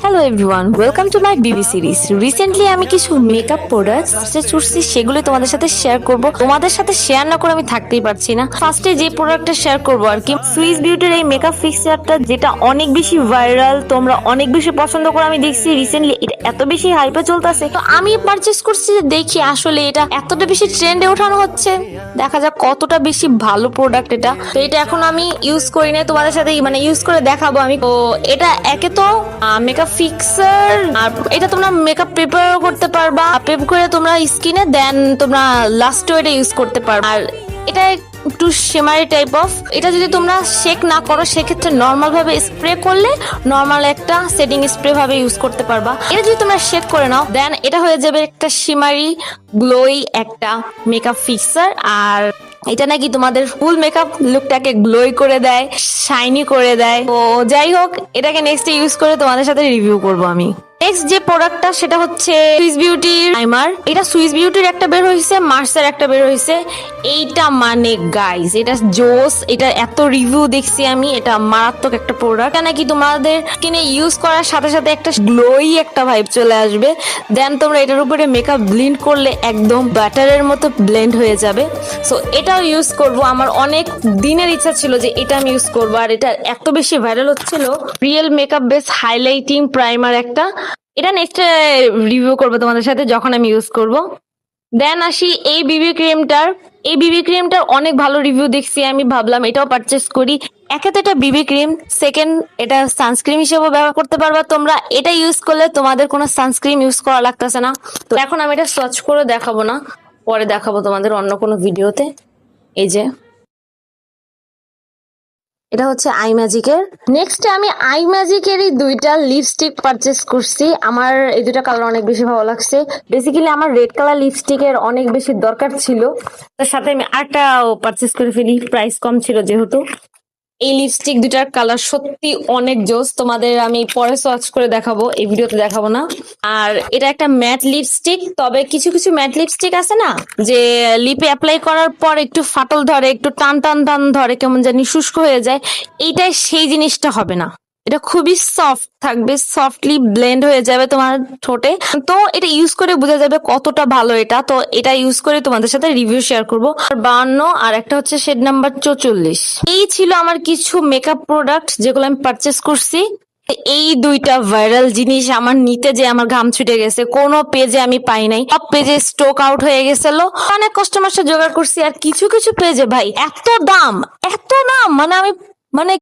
Hello everyone, welcome to my Bibi series. Recently আমি কিছু makeup products চুজছি, সেগুলো তোমাদের সাথে শেয়ার করব। তোমাদের সাথে শেয়ার না করে আমি থাকতেই পারছি না। ফার্স্টে যে প্রোডাক্টটা শেয়ার করব আর কি, সুইস বিউটির এই মেকআপ ফিক্সারটা, যেটা অনেক বেশি ভাইরাল, তোমরা অনেক বেশি পছন্দ করে আমি দেখছি রিসেন্টলি এটা এত বেশি হাইপে চলতেছে, তো আমি পারচেজ করছি যে দেখি আসলে এটা এতটা বেশি ট্রেন্ডে ওঠানো হচ্ছে, দেখা যাক কতটা বেশি ভালো প্রোডাক্ট এটা। তো এটা এখন আমি ইউজ করি না, তোমাদের সাথে মানে ইউজ করে দেখাবো আমি। তো এটা একে তো মেকআপ ফিক্সার, আর এটা তোমরা মেকআপ প্রিপেয়ার করতে পারবা, প্রেপ করে তোমরা স্কিনে, দেন তোমরা লাস্টও এটা ইউজ করতে পারবা। আর এটা একটু শিমারি টাইপ অফ, এটা যদি তোমরা শেক না করো সেক্ষেত্রে নর্মাল ভাবে স্প্রে করলে নর্মাল একটা সেটিং স্প্রে ভাবে ইউজ করতে পারবা। এটা যদি তোমরা শেক করে নাও দেন এটা হয়ে যাবে একটা শিমারি গ্লোই একটা মেকআপ ফিক্সার। আর এটা নাকি তোমাদের ফুল মেকআপ লুকটাকে গ্লোই করে দেয়, শাইনি করে দেয়। তো যাই হোক, এটাকে নেক্সট ইউজ করে তোমাদের সাথে রিভিউ করব আমি। নেক্সট যে প্রোডাক্টটা সেটা হচ্ছে সুইস বিউটির প্রাইমার। এটা সুইস বিউটির একটা বের হয়েছে, মার্সের একটা বের হয়েছে। এইটা মানে গাইস, এটা জোস, এটা এত রিভিউ দেখছি আমি, এটা মারাত্মক একটা প্রোডাক্ট। নাকি তোমাদের স্কিনে ইউজ করার সাথে সাথে একটা গ্লোই একটা ভাইব চলে আসবে, দেন তোমরা এটার উপরে মেকআপ ব্লেন্ড করলে একদম বাটারের মতো ব্লেন্ড হয়ে যাবে। সো এটাও ইউজ করব, আমার অনেক দিনের ইচ্ছা ছিল যে এটা আমি ইউজ করবো, আর এটা এত বেশি ভাইরাল হচ্ছিল। Real makeup base highlighting primer একটা, এটা নেক্সট রিভিউ করবো তোমাদের সাথে যখন আমি ইউজ করব। দেন আসি এই বিবি ক্রিমটার। এই বিবি ক্রিমটার অনেক ভালো রিভিউ দেখছি, আমি ভাবলাম এটাও পারচেস করি। একে তো এটা বিবি ক্রিম, সেকেন্ড এটা সানস্ক্রিন হিসেবেও ব্যবহার করতে পারবা তোমরা। এটা ইউজ করলে তোমাদের কোনো সানস্ক্রিন ইউজ করা লাগতেছে না। তো এখন আমি এটা সার্চ করে দেখাবো না, পরে দেখাবো তোমাদের অন্য কোনো ভিডিওতে। এই যে এটা হচ্ছে আই ম্যাজিকের। নেক্সট আমি আই ম্যাজিকেরই দুইটা লিপস্টিক পারচেস করছি। আমার এই দুইটা কালার অনেক বেশি ভালো লাগছে। বেসিক্যালি আমার রেড কালার লিপস্টিকের অনেক বেশি দরকার ছিল, তার সাথে আমি আরটাও পারচেস করে ফেলি, প্রাইস কম ছিল যেহেতু। এই লিপস্টিক দুটার কালার সত্যি অনেক জোস, তোমাদের আমি পরে সার্চ করে দেখাবো, এই ভিডিওতে দেখাবো না। আর এটা একটা ম্যাট লিপস্টিক, তবে কিছু কিছু ম্যাট লিপস্টিক আছে না যে লিপে অ্যাপ্লাই করার পর একটু ফাটল ধরে, একটু টান টান টান ধরে, কেমন জানি শুষ্ক হয়ে যায়, এইটাই সেই জিনিসটা হবে না। এটা খুবই সফট থাকবে, সফটলি ব্লেন্ড হয়ে যাবে তোমার ঠোঁটে। তো এটা ইউজ করে বোঝা যাবে কতটা ভালো এটা। তো এটা ইউজ করে তোমাদের সাথে রিভিউ শেয়ার করবো। 52 আর একটা হচ্ছে শেড নাম্বার 44। এই ছিল আমার কিছু মেকআপ প্রোডাক্ট যেগুলো আমি পারচেস করছি। এই দুইটা ভাইরাল জিনিস আমার নিতে যে আমার ঘাম ছুটে গেছে, কোনো পেজে আমি পাই নাই, সব পেজে স্টক আউট হয়ে গেছিল। অনেক কাস্টমার সাথে জোগাড় করছি, আর কিছু কিছু পেজে ভাই এত দাম, এত দাম, মানে আমি মানে